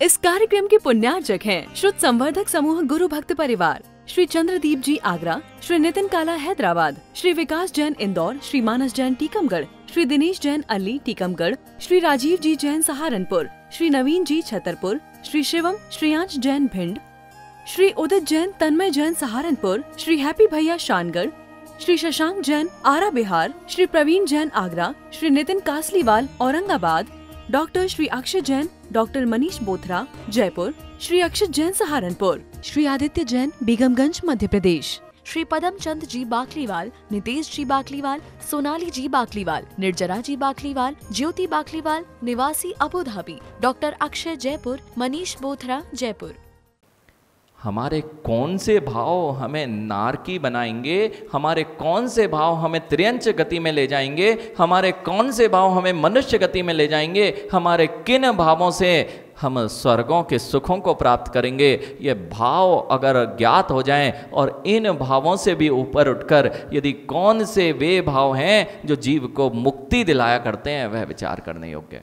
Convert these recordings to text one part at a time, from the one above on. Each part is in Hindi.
इस कार्यक्रम के पुण्यार्चक हैं श्रुत संवर्धक समूह गुरु भक्त परिवार, श्री चंद्रदीप जी आगरा, श्री नितिन काला हैदराबाद, श्री विकास जैन इंदौर, श्री मानस जैन टीकमगढ़, श्री दिनेश जैन अली टीकमगढ़, श्री राजीव जी जैन सहारनपुर, श्री नवीन जी छतरपुर, श्री शिवम श्रेयांश जैन भिंड, श्री उदित जैन तन्मय जैन सहारनपुर, श्री हैप्पी भैया शानगढ़, श्री शशांक जैन आरा बिहार, श्री प्रवीण जैन आगरा, श्री नितिन कासलीवाल औरंगाबाद, डॉक्टर श्री अक्षय जैन, डॉक्टर मनीष बोथरा जयपुर, श्री अक्षत जैन सहारनपुर, श्री आदित्य जैन बेगमगंज मध्य प्रदेश, श्री पदम चंद जी बाकलीवाल, नितेश जी बाकलीवाल, सोनाली जी बाकलीवाल, निर्जरा जी बाकलीवाल, ज्योति बाकलीवाल निवासी Abu Dhabi, doctor Akshay Jaipur, Manish Bothra Jaipur. हमारे कौन से भाव हमें नारकी बनाएंगे, हमारे कौन से भाव हमें त्रियंच गति में ले जाएंगे, हमारे कौन से भाव हमें मनुष्य गति में ले जाएंगे, हमारे किन भावों से हम स्वर्गों के सुखों को प्राप्त करेंगे, ये भाव अगर ज्ञात हो जाएं और इन भावों से भी ऊपर उठकर यदि कौन से वे भाव हैं जो जीव को मुक्ति दिलाया करते हैं, वह विचार करने योग्य।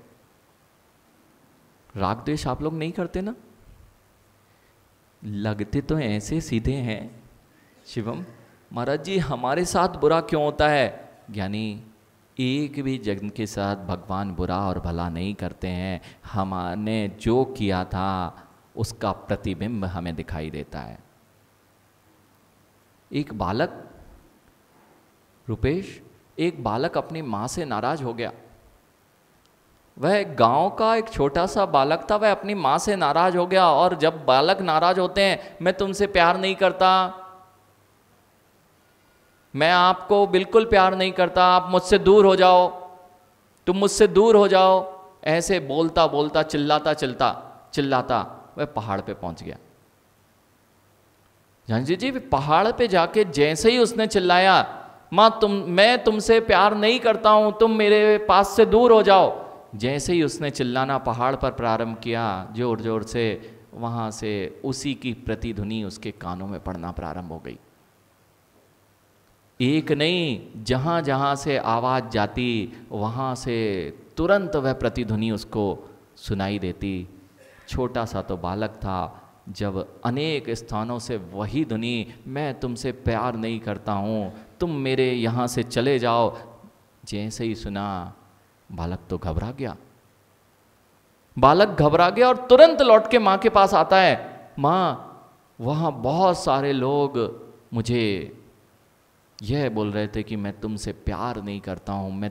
राग द्वेष आप लोग नहीं करते ना? लगते तो ऐसे सीधे हैं। शिवम महाराज जी हमारे साथ बुरा क्यों होता है? ज्ञानी एक भी जन के साथ भगवान बुरा और भला नहीं करते हैं, हमने जो किया था उसका प्रतिबिंब हमें दिखाई देता है। एक बालक, रुपेश, एक बालक अपनी माँ से नाराज हो गया। वह गांव का एक छोटा सा बालक था, वह अपनी माँ से नाराज हो गया। और जब बालक नाराज होते हैं, मैं तुमसे प्यार नहीं करता, मैं आपको बिल्कुल प्यार नहीं करता, आप मुझसे दूर हो जाओ, तुम मुझसे दूर हो जाओ, ऐसे बोलता बोलता चिल्लाता वह पहाड़ पे पहुंच गया। जानजी जी पहाड़ पे जाके जैसे ही उसने चिल्लाया, माँ मैं तुमसे प्यार नहीं करता हूं, तुम मेरे पास से दूर हो जाओ, जैसे ही उसने चिल्लाना पहाड़ पर प्रारंभ किया जोर जोर से, वहां से उसी की प्रतिध्वनि उसके कानों में पड़ना प्रारंभ हो गई। एक नहीं, जहां जहां से आवाज जाती वहां से तुरंत वह प्रतिध्वनि उसको सुनाई देती। छोटा सा तो बालक था, जब अनेक स्थानों से वही ध्वनि, मैं तुमसे प्यार नहीं करता हूं, तुम मेरे यहां से चले जाओ, जैसे ही सुना बालक तो घबरा गया। बालक घबरा गया और तुरंत लौट के माँ के पास आता है। माँ, वहाँ बहुत सारे लोग मुझे यह बोल रहे थे कि मैं तुमसे प्यार नहीं करता हूँ,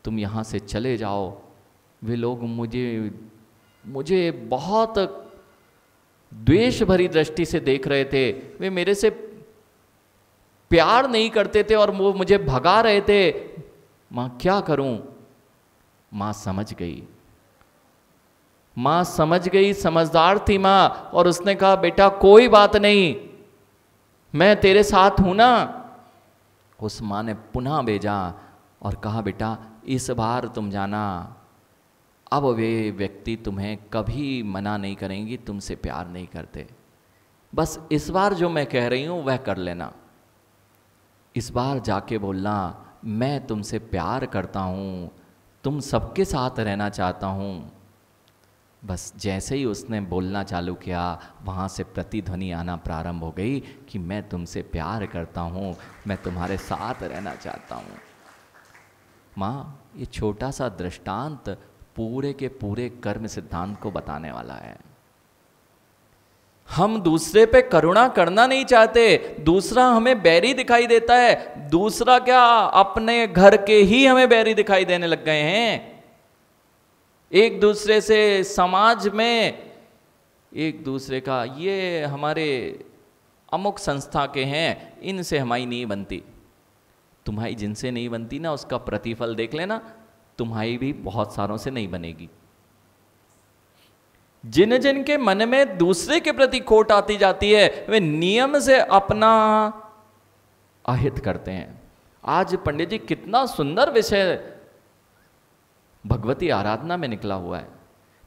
तुम यहाँ से चले जाओ। वे लोग मुझे बहुत द्वेष भरी दृष्टि से देख रहे थे, वे मेरे से प्यार नहीं करते थे और वो मुझे भगा रहे थे। माँ क्या करूं? माँ समझ गई, समझदार थी माँ, और उसने कहा बेटा कोई बात नहीं, मैं तेरे साथ हूं ना। उस माँ ने पुनः भेजा और कहा बेटा इस बार तुम जाना, अब वे व्यक्ति तुम्हें कभी मना नहीं करेंगी, तुमसे प्यार नहीं करते, बस इस बार जो मैं कह रही हूं वह कर लेना। इस बार जाके बोलना मैं तुमसे प्यार करता हूँ, तुम सबके साथ रहना चाहता हूँ। बस जैसे ही उसने बोलना चालू किया, वहाँ से प्रतिध्वनि आना प्रारंभ हो गई कि मैं तुमसे प्यार करता हूँ, मैं तुम्हारे साथ रहना चाहता हूँ। माँ, ये छोटा सा दृष्टांत पूरे के पूरे कर्म सिद्धांत को बताने वाला है। हम दूसरे पे करुणा करना नहीं चाहते, दूसरा हमें बैरी दिखाई देता है। दूसरा क्या, अपने घर के ही हमें बैरी दिखाई देने लग गए हैं। एक दूसरे से समाज में एक दूसरे का, ये हमारे अमुक संस्था के हैं, इनसे हमारी नहीं बनती। तुम्हारी जिनसे नहीं बनती ना, उसका प्रतिफल देख लेना, तुम्हारी भी बहुत सारों से नहीं बनेगी। जिन जिन के मन में दूसरे के प्रति खोट आती जाती है, वे नियम से अपना अहित करते हैं। आज पंडित जी कितना सुंदर विषय भगवती आराधना में निकला हुआ है।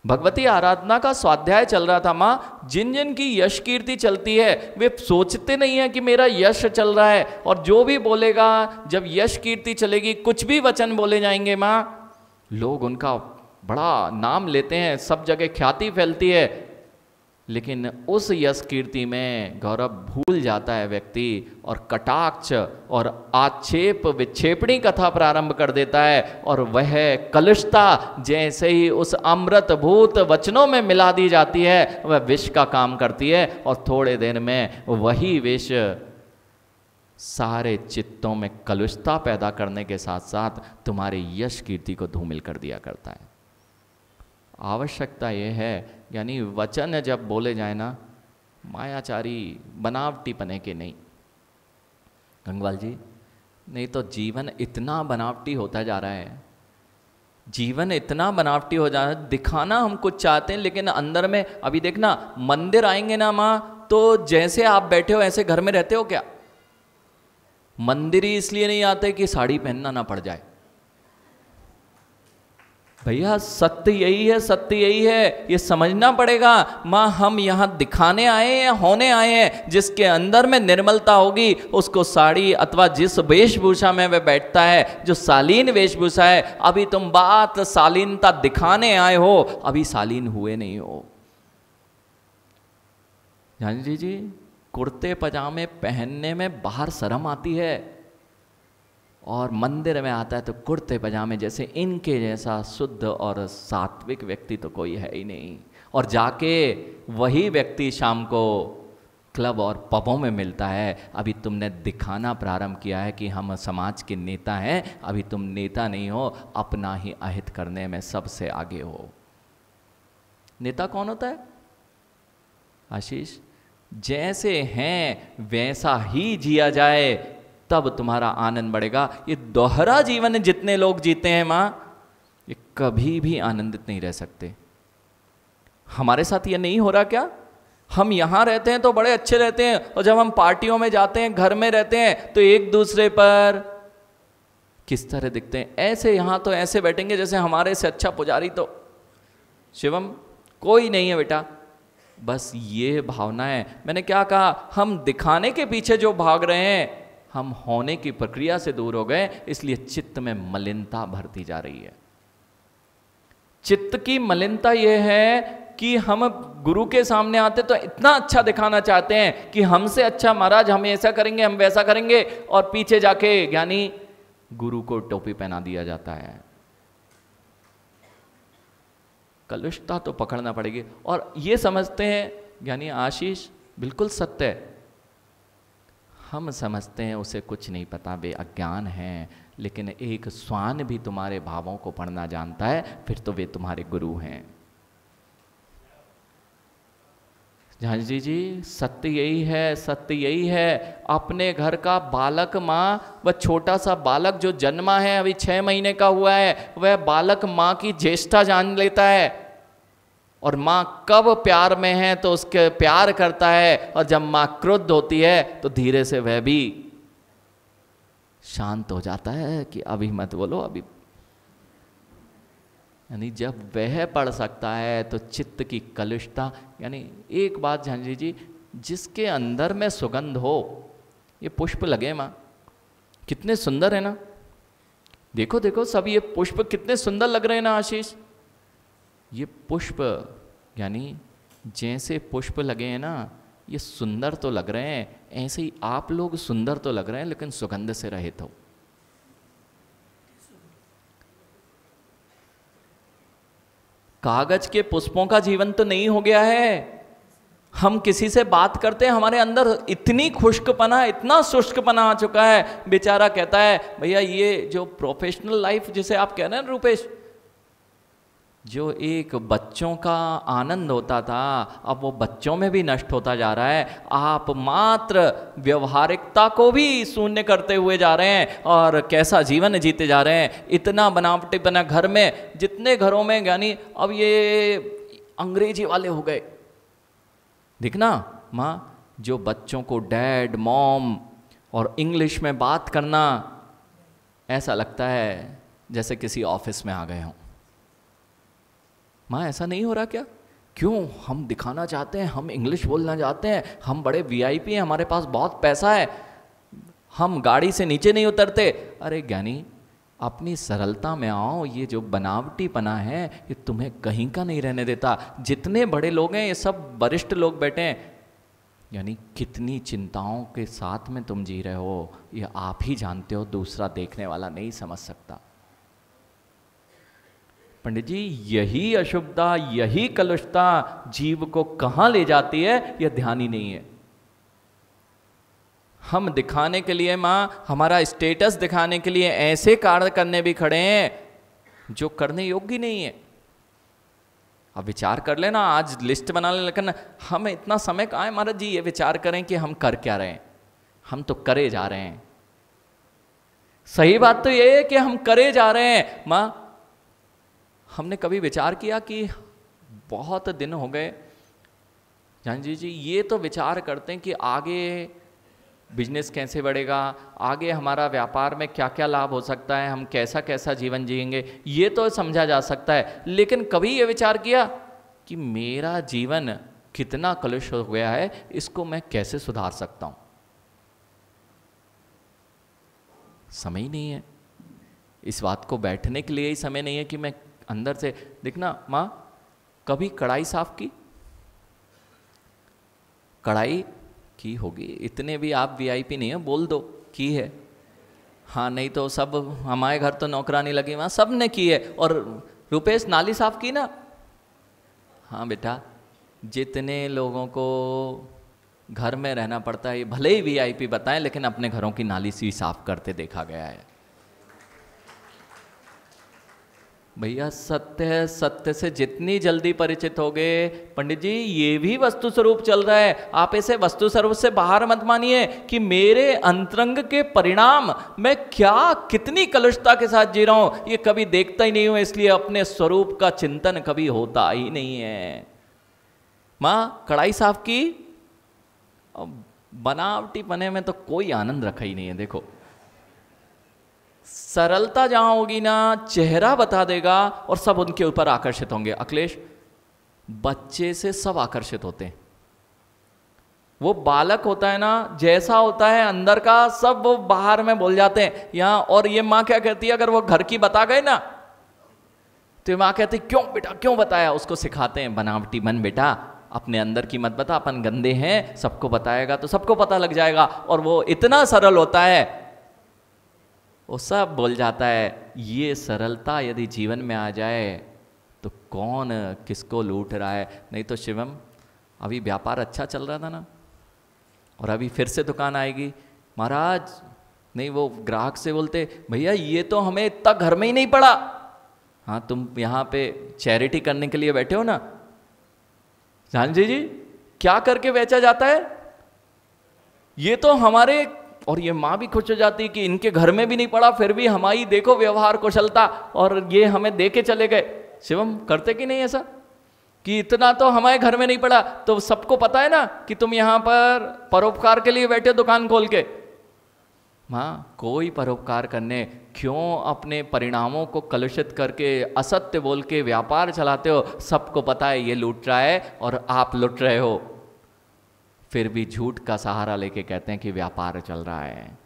भगवती आराधना का स्वाध्याय चल रहा था। माँ, जिन जिन की यश कीर्ति चलती है, वे सोचते नहीं है कि मेरा यश चल रहा है, और जो भी बोलेगा, जब यश कीर्ति चलेगी, कुछ भी वचन बोले जाएंगे माँ, लोग उनका बड़ा नाम लेते हैं, सब जगह ख्याति फैलती है, लेकिन उस यश कीर्ति में गौरव भूल जाता है व्यक्ति और कटाक्ष और आक्षेप विक्षेपणी कथा प्रारंभ कर देता है, और वह कलुषता जैसे ही उस अमृतभूत वचनों में मिला दी जाती है वह विष का काम करती है, और थोड़े देर में वही विष सारे चित्तों में कलुषता पैदा करने के साथ साथ तुम्हारे यश कीर्ति को धूमिल कर दिया करता है। आवश्यकता यह है, यानी वचन जब बोले जाए ना, मायाचारी बनावटी पने के नहीं। गंगवाल जी, नहीं तो जीवन इतना बनावटी होता जा रहा है, जीवन इतना बनावटी हो जा रहा है, दिखाना हम कुछ चाहते हैं लेकिन अंदर में, अभी देखना मंदिर आएंगे ना माँ, तो जैसे आप बैठे हो ऐसे घर में रहते हो क्या? मंदिर ही इसलिए नहीं आते कि साड़ी पहनना ना पड़ जाए। भैया सत्य यही है, सत्य यही है, ये समझना पड़ेगा। माँ हम यहाँ दिखाने आए हैं या होने आए हैं? जिसके अंदर में निर्मलता होगी उसको साड़ी अथवा जिस वेशभूषा में वह बैठता है, जो शालीन वेशभूषा है, अभी तुम बात शालीनता दिखाने आए हो, अभी शालीन हुए नहीं हो। जानी जी, कुर्ते पजामे पहनने में बाहर शर्म आती है, और मंदिर में आता है तो कुर्ते पजामे जैसे इनके जैसा शुद्ध और सात्विक व्यक्ति तो कोई है ही नहीं। और जाके वही व्यक्ति शाम को क्लब और पबों में मिलता है। अभी तुमने दिखाना प्रारंभ किया है कि हम समाज के नेता हैं, अभी तुम नेता नहीं हो, अपना ही अहित करने में सबसे आगे हो। नेता कौन होता है आशीष? जैसे हैं वैसा ही जिया जाए, तब तुम्हारा आनंद बढ़ेगा। ये दोहरा जीवन जितने लोग जीते हैं माँ, ये कभी भी आनंदित नहीं रह सकते। हमारे साथ ये नहीं हो रहा क्या? हम यहाँ रहते हैं तो बड़े अच्छे रहते हैं, और जब हम पार्टियों में जाते हैं, घर में रहते हैं, तो एक दूसरे पर किस तरह दिखते हैं। ऐसे यहाँ तो ऐसे बैठेंगे जैसे हमारे से अच्छा पुजारी तो शिवम कोई नहीं है बेटा। बस ये भावना है। मैंने क्या कहा, हम दिखाने के पीछे जो भाग रहे हैं, हम होने की प्रक्रिया से दूर हो गए, इसलिए चित्त में मलिनता भरती जा रही है। चित्त की मलिनता यह है कि हम गुरु के सामने आते तो इतना अच्छा दिखाना चाहते हैं कि हमसे अच्छा महाराज हम ऐसा करेंगे, हम वैसा करेंगे, और पीछे जाके ज्ञानी गुरु को टोपी पहना दिया जाता है। कलुषता तो पकड़ना पड़ेगी। और ये समझते हैं ज्ञानी आशीष, बिल्कुल सत्य है, हम समझते हैं उसे कुछ नहीं पता, वे अज्ञान हैं, लेकिन एक स्वान भी तुम्हारे भावों को पढ़ना जानता है, फिर तो वे तुम्हारे गुरु हैं। झांझी जी, सत्य यही है, सत्य यही है। अपने घर का बालक माँ, वह छोटा सा बालक जो जन्मा है, अभी 6 महीने का हुआ है, वह बालक माँ की ज्येष्ठा जान लेता है, और माँ कब प्यार में है तो उसके प्यार करता है, और जब माँ क्रुद्ध होती है तो धीरे से वह भी शांत हो जाता है कि अभी मत बोलो अभी। यानी जब वह पढ़ सकता है तो चित्त की कलुषता, यानी एक बात झांझी जी, जिसके अंदर में सुगंध हो, ये पुष्प लगे माँ कितने सुंदर है ना, देखो देखो सब ये पुष्प कितने सुंदर लग रहे हैं ना आशीष। ये पुष्प यानी जैसे पुष्प लगे हैं ना, ये सुंदर तो लग रहे हैं, ऐसे ही आप लोग सुंदर तो लग रहे हैं लेकिन सुगंध से रहित हो। कागज के पुष्पों का जीवन तो नहीं हो गया है। हम किसी से बात करते हैं, हमारे अंदर इतनी खुश्कपना, इतना शुष्कपना आ चुका है। बेचारा कहता है भैया ये जो प्रोफेशनल लाइफ जिसे आप कह रहे हैं रूपेश, जो एक बच्चों का आनंद होता था, अब वो बच्चों में भी नष्ट होता जा रहा है। आप मात्र व्यवहारिकता को भी शून्य करते हुए जा रहे हैं, और कैसा जीवन जीते जा रहे हैं। इतना बनावटी बना घर में, जितने घरों में ज्ञानी अब ये अंग्रेजी वाले हो गए। देखना माँ, जो बच्चों को डैड मॉम और इंग्लिश में बात करना, ऐसा लगता है जैसे किसी ऑफिस में आ गए हों। माँ ऐसा नहीं हो रहा क्या? क्यों? हम दिखाना चाहते हैं, हम इंग्लिश बोलना चाहते हैं, हम बड़े वीआईपी हैं, हमारे पास बहुत पैसा है, हम गाड़ी से नीचे नहीं उतरते। अरे ज्ञानी, अपनी सरलता में आओ। ये जो बनावटीपना है ये तुम्हें कहीं का नहीं रहने देता। जितने बड़े लोग हैं ये सब वरिष्ठ लोग बैठे हैं, यानी कितनी चिंताओं के साथ में तुम जी रहे हो ये आप ही जानते हो, दूसरा देखने वाला नहीं समझ सकता। पंडित जी यही अशुभता, यही कलुषता जीव को कहाँ ले जाती है यह ध्यान ही नहीं है। हम दिखाने के लिए माँ, हमारा स्टेटस दिखाने के लिए ऐसे कार्य करने भी खड़े हैं जो करने योग्य नहीं है। अब विचार कर लेना, आज लिस्ट बना ले, लेकिन हमें इतना समय कहाँ है महाराज जी ये विचार करें कि हम कर क्या रहे हैं। हम तो करे जा रहे हैं। सही बात तो ये है कि हम करे जा रहे हैं। माँ हमने कभी विचार किया कि बहुत दिन हो गए जानजी जी ये तो विचार करते हैं कि आगे बिजनेस कैसे बढ़ेगा, आगे हमारा व्यापार में क्या क्या लाभ हो सकता है, हम कैसा कैसा जीवन जिएंगे, ये तो समझा जा सकता है। लेकिन कभी ये विचार किया कि मेरा जीवन कितना कलुष हो गया है, इसको मैं कैसे सुधार सकता हूं। समय ही नहीं है इस बात को, बैठने के लिए ही समय नहीं है कि मैं अंदर से देखना। माँ कभी कढ़ाई साफ की? कढ़ाई की होगी, इतने भी आप वीआईपी नहीं है, बोल दो की है। हाँ नहीं तो सब हमारे घर तो नौकरानी लगी, वहाँ सब ने की है। और रुपेश नाली साफ की ना? हाँ बेटा, जितने लोगों को घर में रहना पड़ता है, भले ही वीआईपी बताएं, लेकिन अपने घरों की नाली सी साफ करते देखा गया है। भैया सत्य है, सत्य से जितनी जल्दी परिचित होगे, पंडित जी ये भी वस्तु स्वरूप चल रहा है। आप इसे वस्तु स्वरूप से बाहर मत मानिए कि मेरे अंतरंग के परिणाम मैं क्या कितनी कलुषता के साथ जी रहा हूं, ये कभी देखता ही नहीं हूं, इसलिए अपने स्वरूप का चिंतन कभी होता ही नहीं है। माँ कढ़ाई साफ की, बनावटी पने में तो कोई आनंद रखा ही नहीं है। देखो सरलता जहां होगी ना, चेहरा बता देगा और सब उनके ऊपर आकर्षित होंगे। अखिलेश बच्चे से सब आकर्षित होते हैं। वो बालक होता है ना, जैसा होता है अंदर का सब वो बाहर में बोल जाते हैं यहां। और ये माँ क्या कहती है, अगर वो घर की बता गए ना तो माँ कहती क्यों बेटा क्यों बताया। उसको सिखाते हैं बनावटी बन बेटा, अपने अंदर की मत बता, अपन गंदे हैं, सबको बताएगा तो सबको पता लग जाएगा। और वो इतना सरल होता है, वो सब बोल जाता है। ये सरलता यदि जीवन में आ जाए तो कौन किसको लूट रहा है। नहीं तो शिवम अभी व्यापार अच्छा चल रहा था ना, और अभी फिर से दुकान आएगी महाराज, नहीं वो ग्राहक से बोलते भैया ये तो हमें इतना घर में ही नहीं पड़ा। हाँ तुम यहाँ पे चैरिटी करने के लिए बैठे हो ना जानजी जी, क्या करके बेचा जाता है ये तो हमारे। और ये माँ भी खुश हो जाती कि इनके घर में भी नहीं पड़ा, फिर भी हमारी देखो व्यवहार कुशलता, और ये हमें दे के चले गए। शिवम करते कि नहीं ऐसा कि इतना तो हमारे घर में नहीं पड़ा, तो सबको पता है ना कि तुम यहाँ पर परोपकार के लिए बैठे दुकान खोल के। माँ कोई परोपकार करने क्यों अपने परिणामों को कलुषित करके असत्य बोल के व्यापार चलाते हो। सबको पता है ये लूट रहा है और आप लूट रहे हो, फिर भी झूठ का सहारा लेके कहते हैं कि व्यापार चल रहा है।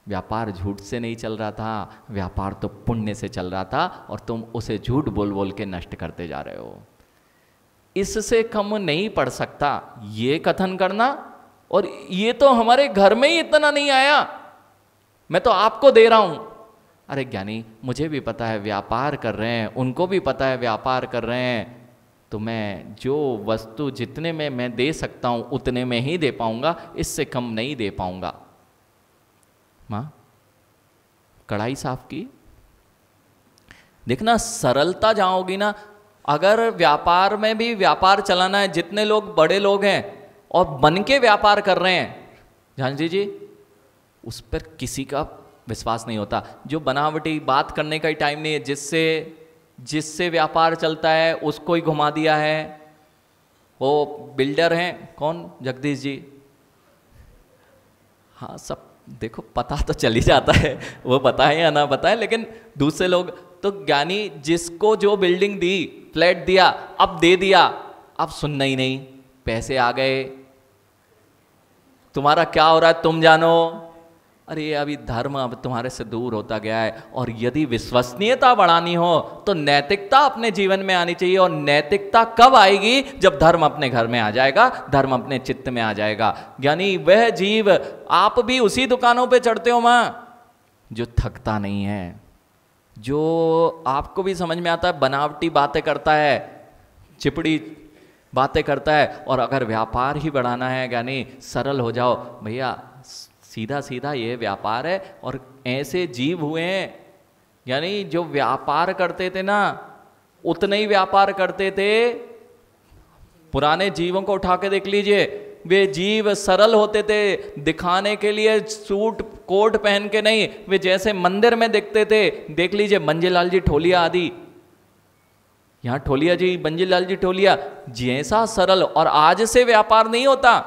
व्यापार झूठ से नहीं चल रहा था, व्यापार तो पुण्य से चल रहा था, और तुम उसे झूठ बोल बोल के नष्ट करते जा रहे हो। इससे कम नहीं पड़ सकता ये कथन करना, और ये तो हमारे घर में ही इतना नहीं आया, मैं तो आपको दे रहा हूं। अरे ज्ञानी मुझे भी पता है व्यापार कर रहे हैं, उनको भी पता है व्यापार कर रहे हैं, तो मैं जो वस्तु जितने में मैं दे सकता हूं उतने में ही दे पाऊंगा, इससे कम नहीं दे पाऊंगा। मां कढ़ाई साफ की, देखना सरलता जहां होगी ना। अगर व्यापार में भी व्यापार चलाना है, जितने लोग बड़े लोग हैं और बन के व्यापार कर रहे हैं जानजी जी, उस पर किसी का विश्वास नहीं होता। जो बनावटी बात करने का ही टाइम नहीं है, जिससे व्यापार चलता है उसको ही घुमा दिया है। वो बिल्डर हैं कौन, जगदीश जी, हाँ सब देखो पता तो चल ही जाता है, वो बताए या ना बताए, लेकिन दूसरे लोग तो ज्ञानी जिसको जो बिल्डिंग दी, फ्लैट दिया, अब दे दिया, अब सुनना ही नहीं, पैसे आ गए, तुम्हारा क्या हो रहा है तुम जानो, अरे अभी धर्म अब तुम्हारे से दूर होता गया है। और यदि विश्वसनीयता बढ़ानी हो तो नैतिकता अपने जीवन में आनी चाहिए। और नैतिकता कब आएगी? जब धर्म अपने घर में आ जाएगा, धर्म अपने चित्त में आ जाएगा। यानी वह जीव, आप भी उसी दुकानों पे चढ़ते हो माँ, जो थकता नहीं है, जो आपको भी समझ में आता है, बनावटी बातें करता है, चिपड़ी बातें करता है। और अगर व्यापार ही बढ़ाना है, यानी सरल हो जाओ भैया, सीधा सीधा ये व्यापार है। और ऐसे जीव हुए हैं, यानी जो व्यापार करते थे ना, उतने ही व्यापार करते थे। पुराने जीवों को उठा के देख लीजिए, वे जीव सरल होते थे, दिखाने के लिए सूट कोट पहन के नहीं, वे जैसे मंदिर में दिखते थे। देख लीजिए मंजीलाल जी ठोलिया आदि, यहाँ ठोलिया जी, मंजीलाल जी ठोलिया, जैसा सरल। और आज से व्यापार नहीं होता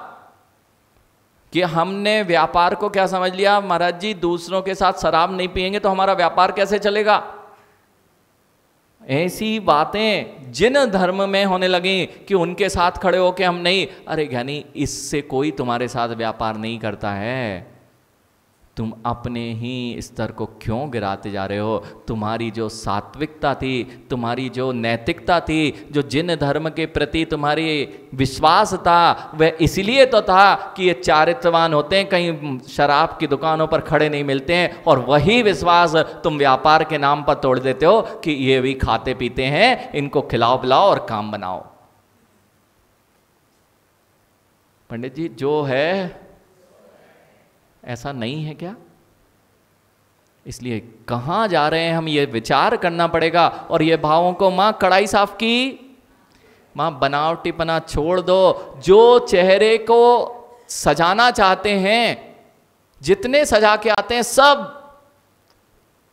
कि हमने व्यापार को क्या समझ लिया, महाराज जी दूसरों के साथ शराब नहीं पिएंगे तो हमारा व्यापार कैसे चलेगा। ऐसी बातें जिन धर्म में होने लगी कि उनके साथ खड़े होके हम नहीं, अरे ज्ञानी इससे कोई तुम्हारे साथ व्यापार नहीं करता है। तुम अपने ही स्तर को क्यों गिराते जा रहे हो? तुम्हारी जो सात्विकता थी, तुम्हारी जो नैतिकता थी, जो जिन धर्म के प्रति तुम्हारी विश्वास था, वह इसलिए तो था कि ये चारित्रवान होते हैं, कहीं शराब की दुकानों पर खड़े नहीं मिलते हैं। और वही विश्वास तुम व्यापार के नाम पर तोड़ देते हो कि ये भी खाते पीते हैं, इनको खिलाओ पिलाओ और काम बनाओ। पंडित जी जो है ऐसा नहीं है क्या? इसलिए कहाँ जा रहे हैं हम, ये विचार करना पड़ेगा। और ये भावों को माँ कड़ाई साफ की, माँ बनावटीपना छोड़ दो। जो चेहरे को सजाना चाहते हैं, जितने सजा के आते हैं सब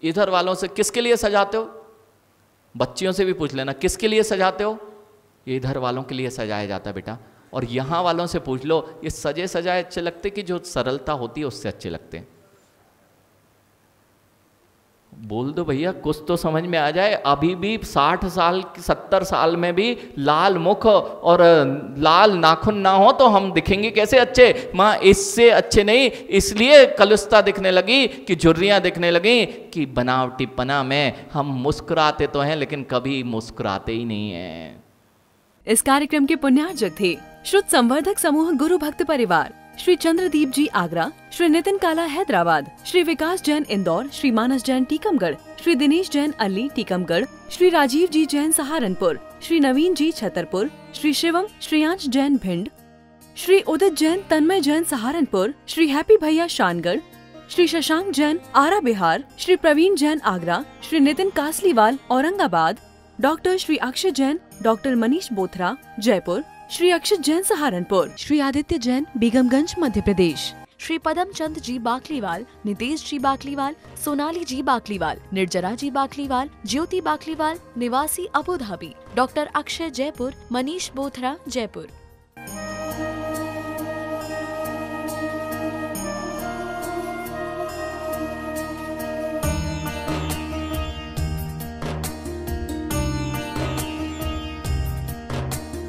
इधर वालों से, किसके लिए सजाते हो? बच्चियों से भी पूछ लेना, किसके लिए सजाते हो? ये इधर वालों के लिए सजाया जाता है बेटा। और यहाँ वालों से पूछ लो, ये सजे सजाए अच्छे लगते कि जो सरलता होती है उससे अच्छे लगते हैं? बोल दो भैया, कुछ तो समझ में आ जाए। अभी भी 60 साल 70 साल में भी लाल मुख और लाल नाखून ना हो तो हम दिखेंगे कैसे अच्छे? माँ इससे अच्छे नहीं, इसलिए कलुषता दिखने लगी कि झुर्रियाँ दिखने लगी कि बनावटीपना में हम मुस्कुराते तो हैं लेकिन कभी मुस्कुराते ही नहीं हैं। इस कार्यक्रम के पुण्यार्जक थे शुद्ध संवर्धक समूह गुरु भक्त परिवार, श्री चंद्रदीप जी आगरा, श्री नितिन काला हैदराबाद, श्री विकास जैन इंदौर, श्री मानस जैन टीकमगढ़, श्री दिनेश जैन अल्ली टीकमगढ़, श्री राजीव जी जैन सहारनपुर, श्री नवीन जी छतरपुर, श्री शिवम श्रेयांश जैन भिंड, श्री उदित जैन तन्मय जैन सहारनपुर, श्री हैप्पी भैया शानगढ़, श्री शशांक जैन आरा बिहार, श्री प्रवीण जैन आगरा, श्री नितिन कासलीवाल औरंगाबाद, डॉक्टर श्री अक्षय जैन, डॉक्टर मनीष बोथरा जयपुर, श्री अक्षित जैन सहारनपुर, श्री आदित्य जैन बेगमगंज मध्य प्रदेश, श्री पदम चंद जी बाकलीवाल, नितेश जी बाकलीवाल, सोनाली जी बाकलीवाल, निर्जरा जी बाकलीवाल, ज्योति बाकलीवाल निवासी Abu Dhabi, doctor Akshay Jaipur, Manish Bothra Jaipur.